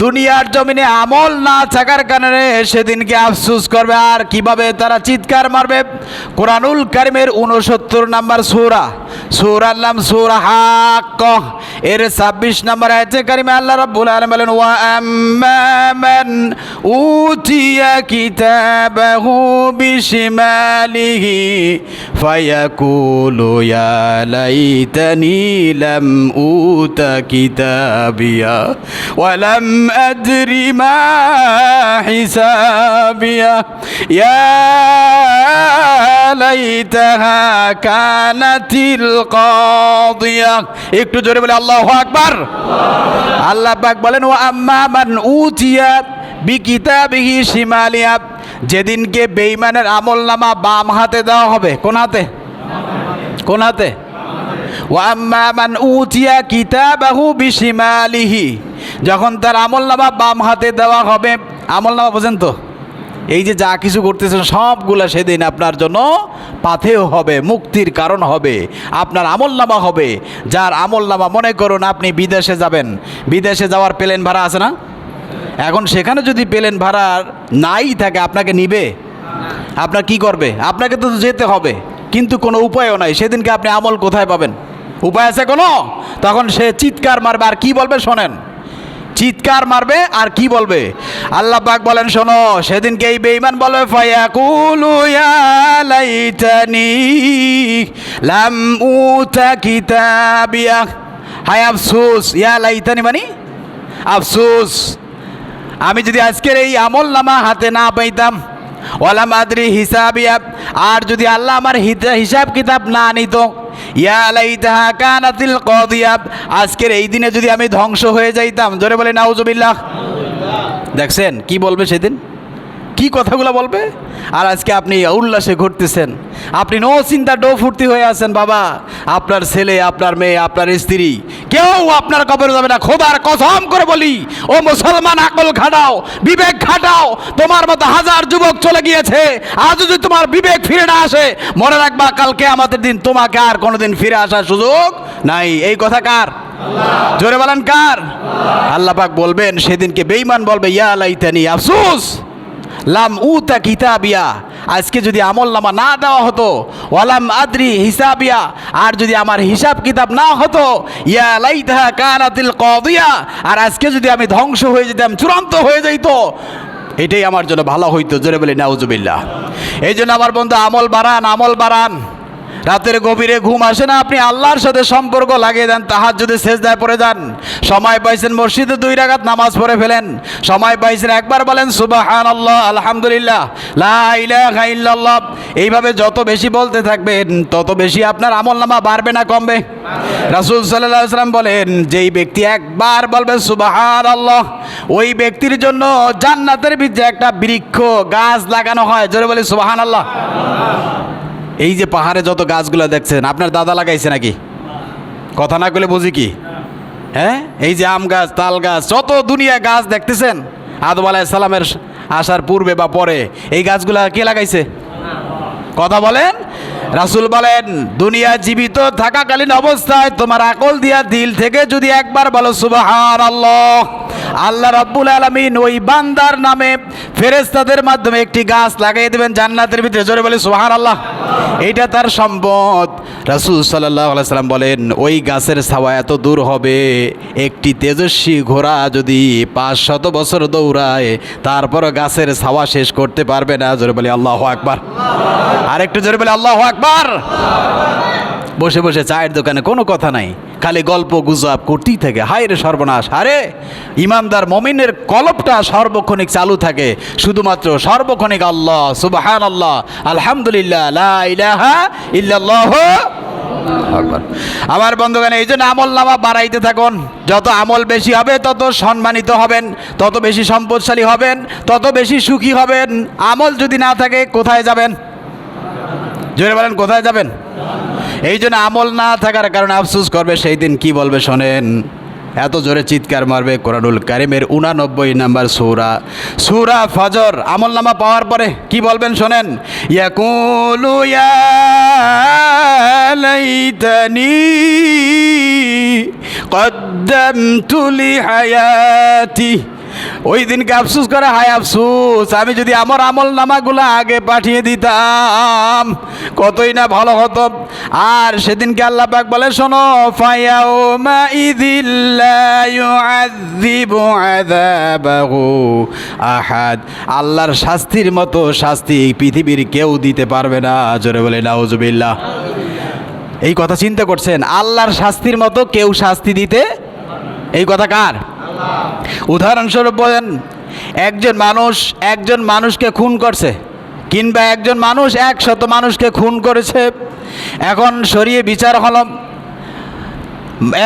দুনিয়ার জমিনে আমল না থাকার কারণে সেদিনকে আফসোস করবে, আর কিভাবে তারা চিৎকার মারবে। কোরআনুল কারিমের 69 নাম্বার সূরা, সূরার নাম সূরা হাক্কাহ, এর 26 নাম্বার আয়াতে কারিমে আল্লাহ রাব্বুল আলামিন বলেন ওয়া আম্মা মান উতিয়া কিতাবাহু বিশিমালিহি ফায়াকুলু ইয়া লাইতানি লাম উতা কিতাবিয়া ওয়া লাম أدري ما حسابيه يا ليتها كانت القاضية। একটু জোরে বলে আল্লাহু আকবার। আল্লাহ পাক বলেন ওয়া আম্মা মান উতিয়া বিকিতাবিহি শিমালিয়া, যেদিনকে বেঈমানের আমলনামা বাম হাতে দেওয়া হবে। কোন হাতে? কোন হাতে? ওয়া আম্মা মান উতিয়া কিতাবাহু বিশিমালিহি, যখন তার আমলনামা বাম হাতে দেওয়া হবে। আমলনামা বোঝেন তো? এই যে যা কিছু করতেছেন সবগুলা সেদিন আপনার জন্য পাথেয় হবে, মুক্তির কারণ হবে, আপনার আমলনামা হবে। যার আমলনামা, মনে করুন আপনি বিদেশে যাবেন, বিদেশে যাওয়ার প্লেন ভাড়া আছে না? এখন সেখানে যদি প্লেন ভাড়া নাই থাকে, আপনাকে নিবে? আপনার কি করবে? আপনাকে তো যেতে হবে, কিন্তু কোনো উপায়ও নাই। সেদিনকে আপনি আমল কোথায় পাবেন? উপায় আছে কোনো? তখন সে চিৎকার মারবে, আর কি বলবে শোনেন, চিৎকার মারবে আর কি বলবে? আল্লাহ পাক বলেন শোনো, সেদিনকে এই বেঈমান বলবে ফায়াকুলু ইয়া লাইতানি লাম উতা কিতাবিয়া, হায় আফসোস। ইয়া লাইতানি মানে আফসোস, আমি যদি আজকের এই আমলনামা হাতে না পাইতাম। ওয়ালাম আদরি হিসাবিয়া, আর যদি আল্লাহ আমার হিসাব কিতাব না নিত। ইয়া লাইতাহা কানাতিল কাদিয়া, আজকের এই দিনে যদি আমি ধ্বংস হয়ে যাইতাম। জোরে বলে নাউজুবিল্লাহ। দেখছেন কি বলবে সেদিন, কি কথাগুলো বলবে। আর আজকে আপনি উল্লাসে ঘুরতেছেন, আপনি নো চিন্তা ডো ফুর্তি হয়ে আছেন। বাবা, আপনার ছেলে, আপনার মেয়ে, আপনার স্ত্রী, কেউ আপনার কবরে যাবে না। খোদার কসম করে বলি, ও মুসলমান, আকল খাটাও, বিবেক খাটাও। তোমার মতো হাজার যুবক চলে গিয়েছে, আজ যদি তোমার বিবেক ফিরে না আসে, মনে রাখবা কালকে আমাদের দিন তোমাকে আর কোনোদিন ফিরে আসার সুযোগ নাই। এই কথা কার? জোরে বলেন কার? আল্লাহ পাক বলবেন সেদিনকে বেঈমান বলবে ইয়া লাইতানি, আফসোস, লাম উতা কিতাবিয়া, আজকে যদি আমল নামা না দেওয়া হতো, ওয়ালাম আদ্রি হিসাবিয়া, আর যদি আমার হিসাব কিতাব না হতো, ইয়া লাইতাহা কানাতিল কাদিয়া, আর আজকে যদি আমি ধ্বংস হয়ে যেতাম, চূড়ান্ত হয়ে যাইতো, এটাই আমার জন্য ভালো হইতো। জোরে বলি নাউজুবিল্লাহ। এই জন্য আমার বন্ধু আমল বাড়ান, আমল বাড়ান। রাতের গভীরে ঘুম আসে না, আপনি আল্লাহর সাথে সম্পর্ক লাগিয়ে দেন, তাহাজ্জুদে সেজদায় পড়ে যান। সময় পাইছেন মসজিদে 2 রাকাত নামাজ পড়ে ফেলেন। সময় পাইছেন একবার বলেন সুবহানাল্লাহ, আলহামদুলিল্লাহ, লা ইলাহা ইল্লাল্লাহ। এইভাবে যত বেশি বলতে থাকবেন তত বেশি আপনার আমলনামা বাড়বে না কমবে? রাসূল সাল্লাল্লাহু আলাইহি ওয়াসাল্লাম বলেন, যেই ব্যক্তি একবার বলবে সুবহানাল্লাহ, ওই ব্যক্তির জন্য জান্নাতের ভিতরে একটা বৃক্ষ গাছ লাগানো হয়। জোরে বলি সুবহানাল্লাহ। এই যে পাহাড়ে যত গাছগুলো দেখছেন, আপনার দাদা লাগাইছে নাকি? কথা না বলে বুঝি কি? হ্যাঁ, এই যে আম গাছ, তাল গাছ, যত দুনিয়া গাছ দেখতেছেন, আদম আলাইহিস সালামের আসার পূর্বে বা পরে এই গাছগুলা কে লাগাইছে? কথা বলেন। রাসূল বলেন, দুনিয়া জীবিত থাকাকালীন অবস্থায় তোমার আকল দিয়া দিল থেকে যদি একবার বলো সুবহানাল্লাহ, আল্লাহ রাব্বুল আলামিন ওই বান্দার নামে ফেরেশতাদের মাধ্যমে একটি গাছ লাগিয়ে দেবেন জান্নাতের ভিতরে। জোরে বলি সুবহানাল্লাহ। এইটা তার সম্পদ। রাসূল সাল্লাল্লাহু আলাইহি সাল্লাম বলেন, ওই গাছের ছায়া এত দূর হবে, একটি তেজস্বী ঘোড়া যদি 500 বছর দৌড়ায় তারপরও গাছের ছায়া শেষ করতে পারবে না। জোরে বলি আল্লাহু আকবার। আরেকটু জোরে বলি আল্লাহু আকবার। বসে বসে চায়ের দোকানে কোনো কথা নাই, খালি গল্প গুজব করতেই থাকে। হায় রে সর্বনাশ! আরে ইমানদার মুমিনের কলবটা সর্বক্ষণিক চালু থাকে, শুধুমাত্র সর্বক্ষণিক আল্লাহ সুবহানাল্লাহ, আলহামদুলিল্লাহ, লা ইলাহা ইল্লাল্লাহ আকবার। আমার বন্ধুগণ, এই জন্য আমল নামা বাড়াইতে থাকুন। যত আমল বেশি হবে তত সম্মানিত হবেন, তত বেশি সম্পদশালী হবেন, তত বেশি সুখী হবেন। আমল যদি না থাকে কোথায় যাবেন? জোরে বলেন, কোথায় যাবেন? এই জন্য আমল না থাকার কারণে আফসোস করবে, সেই দিন কি বলবে শোনেন। এত জোরে চিৎকার মারবে। কোরআনুল কারিমের 89 নম্বর সূরা ফজর আমল নামা পাওয়ার পরে কি বলবেন শোনেন। ইয়াকুলু ইয়া লাইতানি কদ্দামতু লিহায়াতি। ওই দিনকে আফসোস করে, হায় আফসোস, আমি যদি আমার আমল নামাগুলো আগে পাঠিয়ে দিতাম কতই না ভালো হতো। আর সেদিনকে আল্লাহ পাক বলে, শোনো, ফায়াউমা ইযিল লা ইউআযযিবু আযাবাহু আহাদ। আল্লাহর শাস্তির মতো শাস্তি পৃথিবীর কেউ দিতে পারবে না। জোরে বলে নাউজুবিল্লাহ। এই কথা চিন্তা করছেন? আল্লাহর শাস্তির মতো কেউ শাস্তি দিতে, এই কথা কার? উদাহরণস্বরূপ বলেন, একজন মানুষকে খুন করছে, কিংবা একজন মানুষ 100 মানুষকে খুন করেছে। এখন শরীয়ে বিচার হলো,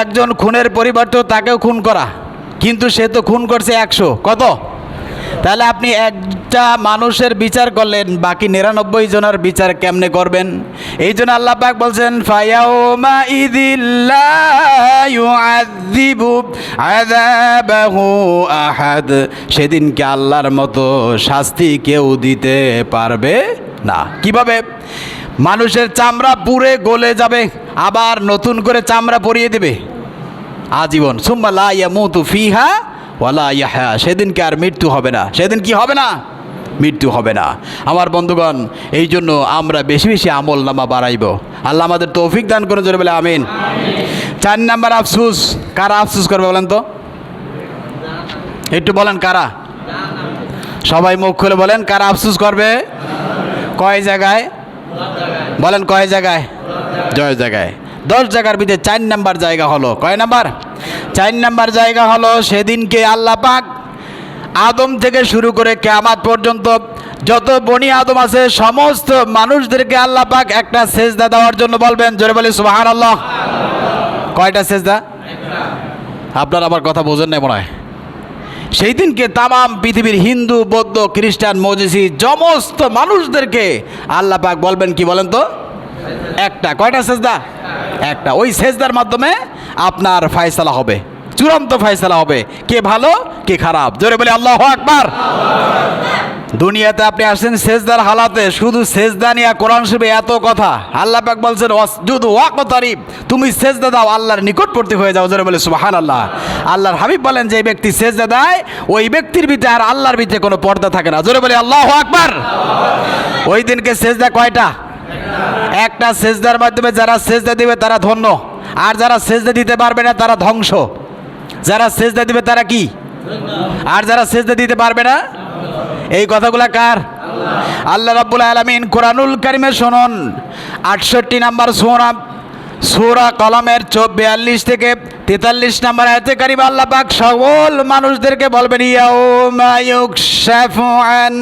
একজন খুনের পরিবর্তে তাকেও খুন করা, কিন্তু সে তো খুন করছে 100। কত? তাহলে আপনি একটা মানুষের বিচার করলেন, বাকি 99 জনের বিচার কেমনে করবেন? এই জন্য আল্লাহ পাক বলছেন, ফায়াউমা ইযিল লা ইউআযযিবু আযাবাহু আহাদ। সেদিনকে আল্লাহর মতো শাস্তি কেউ দিতে পারবে না। কিভাবে? মানুষের চামড়া পুড়ে গলে যাবে, আবার নতুন করে চামড়া পরিয়ে দেবে আজীবন। সুম্মা লা ইয়ামুতু ফিহা ওয়ালা ইয়াহয়া। সেদিনকে আর মৃত্যু হবে না। সেদিন কি হবে না? মৃত্যু হবে না। আমার বন্ধুগণ, এই জন্য আমরা বেশি বেশি আমল নামা বাড়াইব। আল্লাহ আমাদের তৌফিক দান করে। জোরে বলে আমিন। 4 নাম্বার আফসোস। কারা আফসোস করবে বলেন তো? একটু বলেন কারা? সবাই মুখ খুলে বলেন, কারা আফসোস করবে? কয় জায়গায় বলেন? কয় জায়গায়? 10 জায়গায়। 10 জায়গার ভিতরে 4 নাম্বার জায়গা হলো, কয় নাম্বার? 4 নাম্বার জায়গা হলো সেদিনকে আল্লাহ পাক আদম থেকে শুরু করে কিয়ামত পর্যন্ত যত বনি আদম আছে সমস্ত মানুষদেরকে আল্লাহ পাক একটা সেজদা দেওয়ার জন্য বলবেন। জোরে বলি সুবহানাল্লাহ। কয়টা সেজদা? আপনারা আবার কথা বোঝেন না মনে হয়। সেই দিনকে তামাম পৃথিবীর হিন্দু, বৌদ্ধ, খ্রিস্টান, মজুসি সমস্ত মানুষদেরকে আল্লাহ পাক বলবেন কি বলেন তো? একটা। কয়টা সেজদা? একটা। ওই সেজদার মাধ্যমে আপনার ফয়সালা হবে, চূড়ান্ত ফয়সালা হবে, কে ভালো কে খারাপ। জোরে বলি আল্লাহু আকবার। দুনিয়াতে আপনি আসছেন সেজদার হালাতে, শুধু সেজদা নিয়ে কোরআন শরীফে এত কথা। আল্লাহ পাক বলছেন ওয়াসজুদ ওয়াকতারিব, তুমি সেজদা দাও, আল্লাহর নিকটবর্তী হয়ে যাও। জোরে বলে সুবহানাল্লাহ। আল্লাহর হাবিব বলেন যে ব্যক্তি সেজদা দেয় ওই ব্যক্তির ভিতরে আর আল্লাহর ভিতরে কোনো পর্দা থাকে না। জোরে বলে আল্লাহু আকবার। ওই দিনকে সেজদা কয়টা? একটা। সেজদার মাধ্যমে যারা সেজদা দিবে তারা ধন্য, আর যারা সেজদা দিতে পারবে না তারা ধ্বংস। যারা সেজদা দিবে তারা কি, আর যারা সেজদা দিতে পারবে না। এই কথাগুলা কার? আল্লাহ রাব্বুল আলামিন কোরআনুল কারীমে শুনুন 68 নম্বর সূরা কলমের 42 থেকে 43 নম্বর আয়াতে কারিমে আল্লাহ পাক সকল মানুষদেরকে বলবেন ইয়াউমা ইউকশাফু আন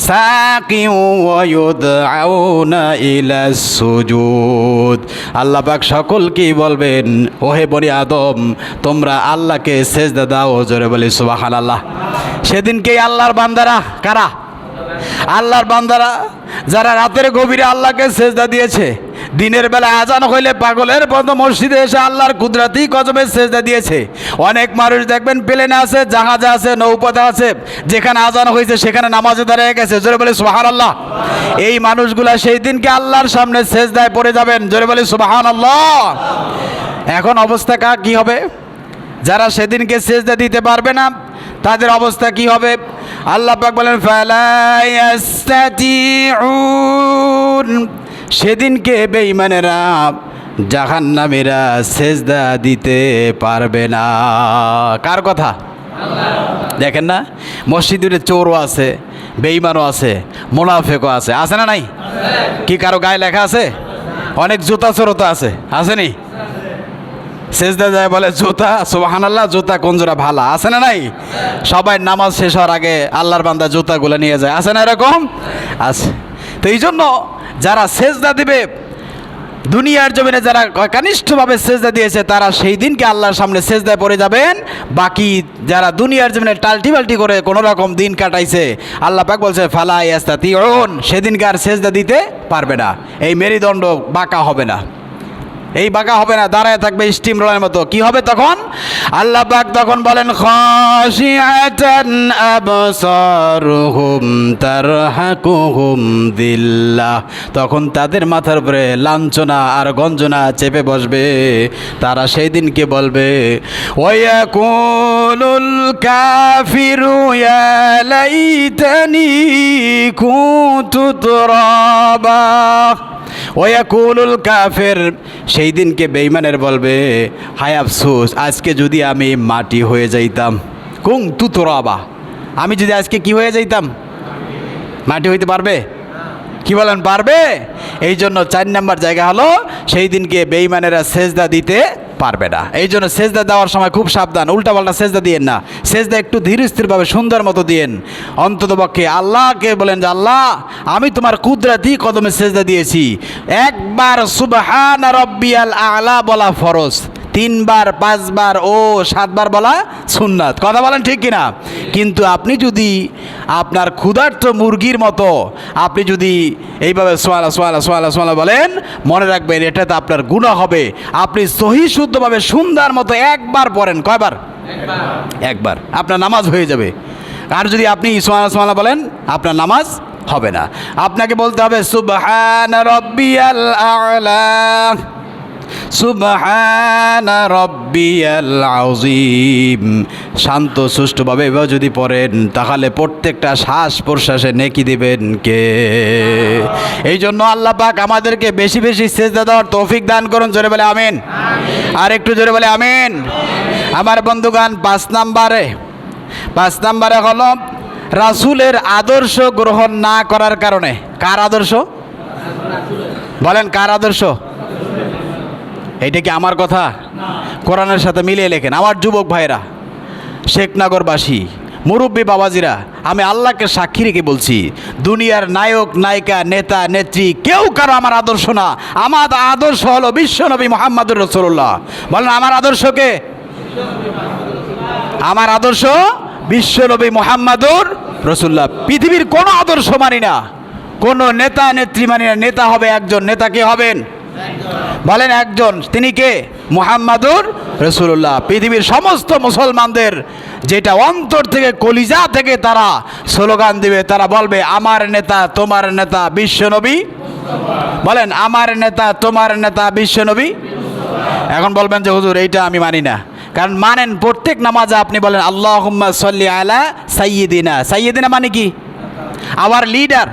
সাকিন ওয়া ইউদআউনা ইলাস সুজুদ। আল্লাহ পাক সকলকেই বলবেন ওহে বনি আদম তোমরা আল্লাহকে সেজদা দাও। জোরে বলি সুবহানাল্লাহ। সেদিনকেই আল্লাহর বান্দারা কারা? আল্লাহর বান্দারা যারা রাতের গভীরে আল্লাহকে সেজদা দিয়েছে, দিনের বেলা আজান হইলে পাগলের মতো মসজিদে এসে আল্লাহর কুদরতি কদমে সেজদা দিয়েছে। অনেক মানুষ দেখবেন প্লেনে আছে, জাহাজে আছে, নৌপথে আছে, যেখানে আজান হয়েছে সেখানে নামাজে দাঁড়িয়ে গেছে। জোরে বলে সুবহানাল্লাহ। এই মানুষগুলা সেই দিনকে আল্লাহর সামনে সেজদায় পড়ে যাবেন। জোরে বলে সুবহানাল্লাহ। এখন অবস্থা কি হবে? যারা সেদিনকে সেজদা দিতে পারবে না তাদের অবস্থা কি হবে? আল্লাহ পাক বলেন ফালা ইয়াস্তাতিউন, সেদিনকে বেঈমানেরা জাহান্নামীরা সেজদা দিতে পারবে না। কার কথা? দেখেন না, মসজিদে চোরও আছে, বেঈমানও আছে, মুনাফিকও আছে, আছে না নাই? কি কারো গায়ে লেখা আছে? অনেক জুতা চোরও আছে, আসেনি? সেজদা যায় বলে জুতা, সুবহানাল্লাহ, জুতা কোন জোড়া ভালো, আছে না নাই? সবাই নামাজ শেষ হওয়ার আগে আল্লাহর বান্দা জুতাগুলো নিয়ে যায়, আছে না এরকম? আছে। তো এই জন্য যারা সেজদা দিবে দুনিয়ার জমিনে, যারা কনিষ্ঠভাবে সেজদা দিয়েছে তারা সেই দিনকে আল্লাহর সামনে সেজদায় পড়ে যাবেন। বাকি যারা দুনিয়ার জমিনে টাল্টি বাল্টি করে কোনো রকম দিন কাটাইছে, আল্লাহ পাক বলছে ফালা ইয়াস্তাতিউন, সেদিনকে আর সেজদা দিতে পারবে না। এই মেরুদণ্ড বাঁকা হবে না, এই বাঁকা হবে না, দাঁড়ায় থাকবে স্টিম রোলের মতো। কি হবে তখন? আল্লাহ পাক তখন বলেন খাশিআতান আবসারুহুম তারহাকুহুম যিল্লাহ, তখন তাদের মাথার উপরে লাঞ্ছনা আর গঞ্জনা চেপে বসবে। তারা সেই দিনকে বলবে ওয়ায়াকুলুল কাফিরু ইয়া লাইতানি কুনতু তুরাবা। ওয়াকুলুল কাফির, সেই দিনকে বেঈমানের বলবে হায় আফসোস, আজকে যদি আমি মাটি হয়ে যাইতাম। কুনতু তুরাবা, আমি যদি আজকে কি হয়ে যাইতাম? মাটি হইতে পারবে? কি বলেন, পারবে? এই জন্য 4 নম্বর জায়গা হলো সেই দিনকে বেঈমানেরা সেজদা দিতে পারবে না। এই জন্য সেজদা দেওয়ার সময় খুব সাবধান, উল্টাপাল্টা সেজদা দিয়েন না। সেজদা একটু ধীর স্থিরভাবে সুন্দর মতো দিয়েন। অন্ততপক্ষে আল্লাহকে বলেন যে আল্লাহ আমি তোমার কুদরতি কদমে সেজদা দিয়েছি। একবার সুবহানা রাব্বিয়াল আ'লা বলা ফরজ, 3 বার 5 বার ও 7 বার বলা সুন্নাত। কথা বলেন ঠিক কিনা? কিন্তু আপনি যদি আপনার ক্ষুধার্ত মুরগির মতো আপনি যদি এইভাবে সোয়ালা সোয়ালা সোয়ালা সোয়ালা বলেন, মনে রাখবেন এটাতে আপনার গুনাহ হবে। আপনি সহি শুদ্ধভাবে সুন্দর মতো একবার পড়েন। কয়বার? একবার, আপনার নামাজ হয়ে যাবে। আর যদি আপনি সোয়ালা সোয়ালা বলেন আপনার নামাজ হবে না। আপনাকে বলতে হবে সুবহানা রাব্বিয়াল আ'লা, সুবহানা রাব্বিয়াল আযীম। শান্ত সুষ্ঠুভাবে এভাবে যদি পড়েন তাহলে প্রত্যেকটা শ্বাস প্রশ্বাসে নেকি দিবেন কে? এই জন্য আল্লাহ পাক আমাদেরকে বেশি বেশি সেজদা দেওয়ার তৌফিক দান করুন। জোরে বলে আমিন। আর একটু জোরে বলে আমিন। আমার বন্ধুগণ, 5 নম্বরে হলো রাসূলের আদর্শ গ্রহণ না করার কারণে। কার আদর্শ? বলেন কার আদর্শ? এইটা কি আমার কথা? কোরআনের সাথে মিলিয়ে লেখেন। আমার যুবক ভাইরা, শেখনগরবাসী, মুরব্বী বাবাজিরা, আমি আল্লাহকে সাক্ষী রেখে বলছি, দুনিয়ার নায়ক নায়িকা নেতা নেত্রী কেউ কারো আমার আদর্শ না। আমার আদর্শ হলো বিশ্বনবী মুহাম্মদুর রাসূলুল্লাহ। বলেন আমার আদর্শ কে? আমার আদর্শ বিশ্বনবী মুহাম্মদুর রাসূলুল্লাহ। পৃথিবীর কোনো আদর্শ মানি না, কোনো নেতা নেত্রী মানি না। নেতা হবে একজন। নেতা কে হবেন? বলেন একজন। তিনি কে? মুহাম্মদুর রসুল্লাহ। পৃথিবীর সমস্ত মুসলমানদের যেটা অন্তর থেকে কলিজা থেকে তারা স্লোগান দিবে, তারা বলবে আমার নেতা তোমার নেতা বিশ্বনবী। বলেন আমার নেতা তোমার নেতা বিশ্বনবী। এখন বলবেন যে হুজুর এইটা আমি মানি না, কারণ মানেন প্রত্যেক নামাজে আপনি বলেন আল্লাহুম্মা সাল্লি আলা সাইয়্যিদিনা। সাইয়্যিদিনা মানে কি? আওয়ার লিডার,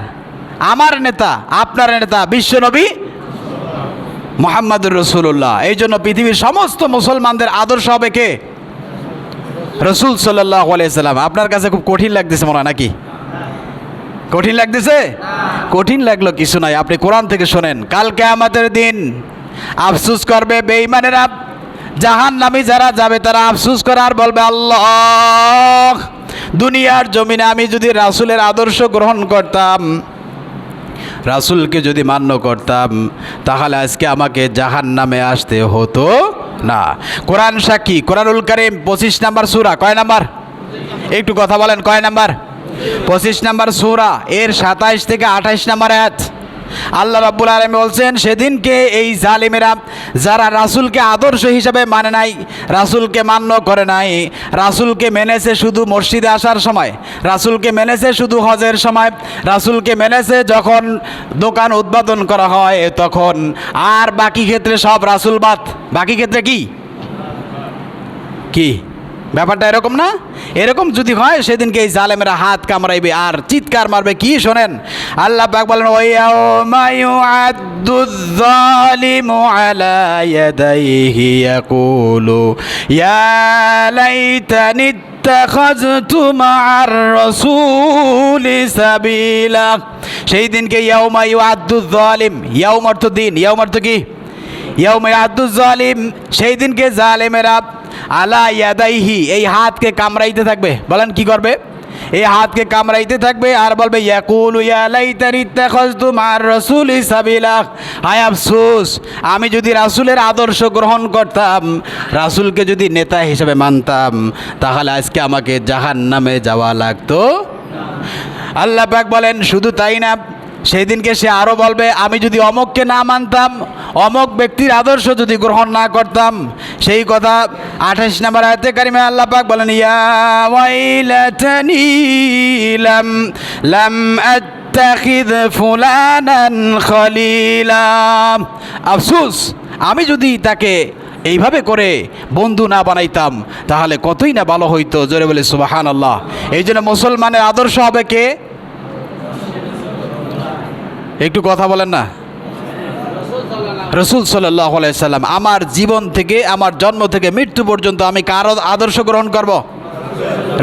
আমার নেতা আপনার নেতা বিশ্বনবী মুহাম্মাদুর রাসূলুল্লাহ। এই জন্য পৃথিবীর সমস্ত মুসলমানদের আদর্শ হবে কে? রসুল সাল্লাল্লাহু আলাইহি সাল্লাম। আপনার কাছে খুব কঠিন লাগতেছে মনে হয় নাকি? কঠিন লাগতেছে? কঠিন লাগলো কিছু নাই, আপনি কোরআন থেকে শোনেন। কাল কিয়ামতের দিন আফসোস করবে বেঈমানেরা, জাহান্নামী যারা যাবে তারা আফসোস করে আর বলবে আল্লাহ, দুনিয়ার জমিনে আমি যদি রাসূলের আদর্শ গ্রহণ করতাম, রাসূলকে যদি মান্য করতাম, তাহলে আজকে আমাকে জাহান্নামে আসতে হতো না। কোরআন সাক্ষী, কোরআনুল কারীম 25 নম্বর সূরা, কয় নাম্বার? একটু কথা বলেন, কয় নাম্বার? 25 নম্বর সূরা, এর 27 থেকে 28 নম্বর আয়াত। আল্লাহ রাব্বুল আলামিন বলছেন, সেদিনকে এই জালিমেরা যারা রাসূলকে আদর্শ হিসাবে মানে নাই, রাসূলকে মান্য করে নাই, রাসূলকে মেনেছে শুধু মসজিদে আসার সময়, রাসূলকে মেনেছে শুধু হজের সময়, রাসূলকে মেনেছে যখন দোকান উদ্বোধন করা হয় তখন, আর বাকি ক্ষেত্রে সব রাসূলবাদ। বাকি ক্ষেত্রে কি কি ব্যাপারটা এরকম না? এরকম যদি হয় সেদিনকে এই জালেমেরা হাত কামড়াইবে আর চিৎকার মারবে। কি শোনেন, আল্লাহ পাক বলেন ওয়ায়াউমা ইউআদ্দুয যালিমু আলা ইয়াদাইহি ইয়াকুলু ইয়া লাইতানি ইত্তাখাযতু মা'আর রাসূলি সাবিলা। সেই দিনকে ইয়াউমা ইউআদ্দুয যালিম, ইয়াউম অর্থ দিন, ইয়াউম অর্থ কি? ইয়াউমা ইউআদ্দুয যালিম, সেই দিনকে জালেমেরা আলা ইয়াদাইহি, এই হাতকে কামড়াইতে থাকবে। বলেন কি করবে? এই হাতকে কামড়াইতে থাকবে আর বলবে ইয়াকুলু ইয়া লাইতানি ইত্তাখাযতু মা'আর রাসূলি সাবিলা। হায় আফসোস, আমি যদি রাসূলের আদর্শ গ্রহণ করতাম, রাসূলকে যদি নেতা হিসেবে মানতাম, তাহলে আজকে আমাকে জাহান্নামে যাওয়া লাগতো। আল্লাহ পাক বলেন শুধু তাই না, সেই দিনকে সে আরও বলবে আমি যদি অমককে না মানতাম, অমক ব্যক্তির আদর্শ যদি গ্রহণ না করতাম। সেই কথা 28 নম্বর আয়াতে কারিমে আল্লাহ পাক বলেন ইয়া ওয়াইলাতানি লাম আত্তাখিয ফুলানান খলিলা। আফসোস, আমি যদি তাকে এইভাবে করে বন্ধু না বানাইতাম তাহলে কতই না ভালো হইতো। জোরে বলে সুবহানাল্লাহ। এই জন্য মুসলমানের আদর্শ হবে কে? একটু কথা বলেন না। রসুল সাল্লাল্লাহু আলাইহি সাল্লাম। আমার জীবন থেকে, আমার জন্ম থেকে মৃত্যু পর্যন্ত আমি কার আদর্শ গ্রহণ করব?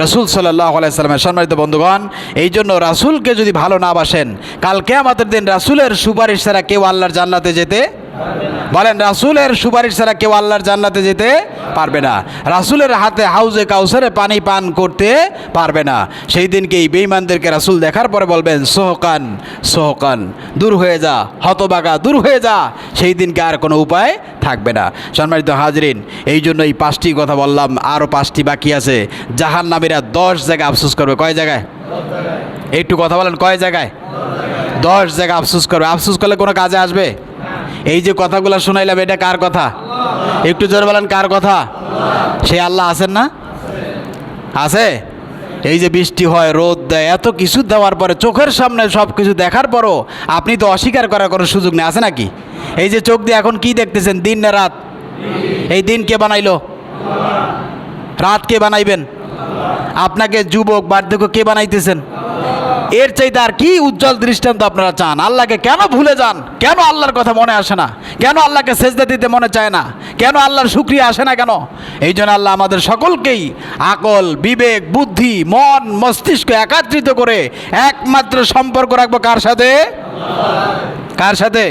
রসুল সাল্লাল্লাহু আলাইহি সাল্লামের। সম্মানিত বন্ধুগণ, এই জন্য রাসূলকে যদি ভালো না বাসেন, কাল কিয়ামতের দিন রাসূলের সুপারিশ ছাড়া কেউ আল্লাহর জান্নাতে যেতে, বলেন রাসূলের সুপারিশ ছাড়া কেউ আল্লাহর জান্নাতে যেতে পারবে না। রাসূলের হাতে হাউজে কাউসারে পানি পান করতে পারবে না। সেই দিনকে এই বেঈমানদেরকে রাসূল দেখার পরে বলবেন সোহকান সোহকান, দূর হয়ে যা হতবাগা, দূর হয়ে যা। সেই দিনকে আর কোনো উপায় থাকবে না। সম্মানিত হাজরিন, এই জন্য এই 5টি কথা বললাম, আরও 5টি বাকি আছে। জাহান্নামীরা 10 জায়গায় আফসোস করবে। কয় জায়গায়? একটু কথা বলেন, কয় জায়গায়? 10 জায়গায় আফসোস করবে। আফসোস করলে কোনো কাজে আসবে? এই যে কথাগুলো শোনাইলাম, এটা কার কথা? একটু জোরে বলেন, কার কথা? সেই আল্লাহ আছেন না? আছে। এই যে বৃষ্টি হয়, রোদ দেয়, এত কিছু দেওয়ার পরে, চোখের সামনে সব কিছু দেখার পরও আপনি তো অস্বীকার করার কোনো সুযোগ নেই, আছে নাকি? এই যে চোখ দিয়ে এখন কি দেখতেছেন? দিন না রাত? এই দিন কে বানাইলো? রাত কে বানাইবেন? আপনাকে যুবক বার্ধক্য কে বানাইতেছেন? এর চাইতে আর কি উজ্জ্বল দৃষ্টান্ত আপনারা চান? আল্লাহকে কেন ভুলে যান? কেন আল্লাহর কথা মনে আসে না? কেন আল্লাহকে সেজদা দিতে মনে চায় না? কেন আল্লাহর শুকরিয়া আসে না কেন? এই জন্য আল্লাহ আমাদের সকলকেই আকল, বিবেক, বুদ্ধি, মন, মস্তিষ্ক একত্রিত করে একমাত্র সম্পর্ক রাখবো কার সাথে? কার সাথে?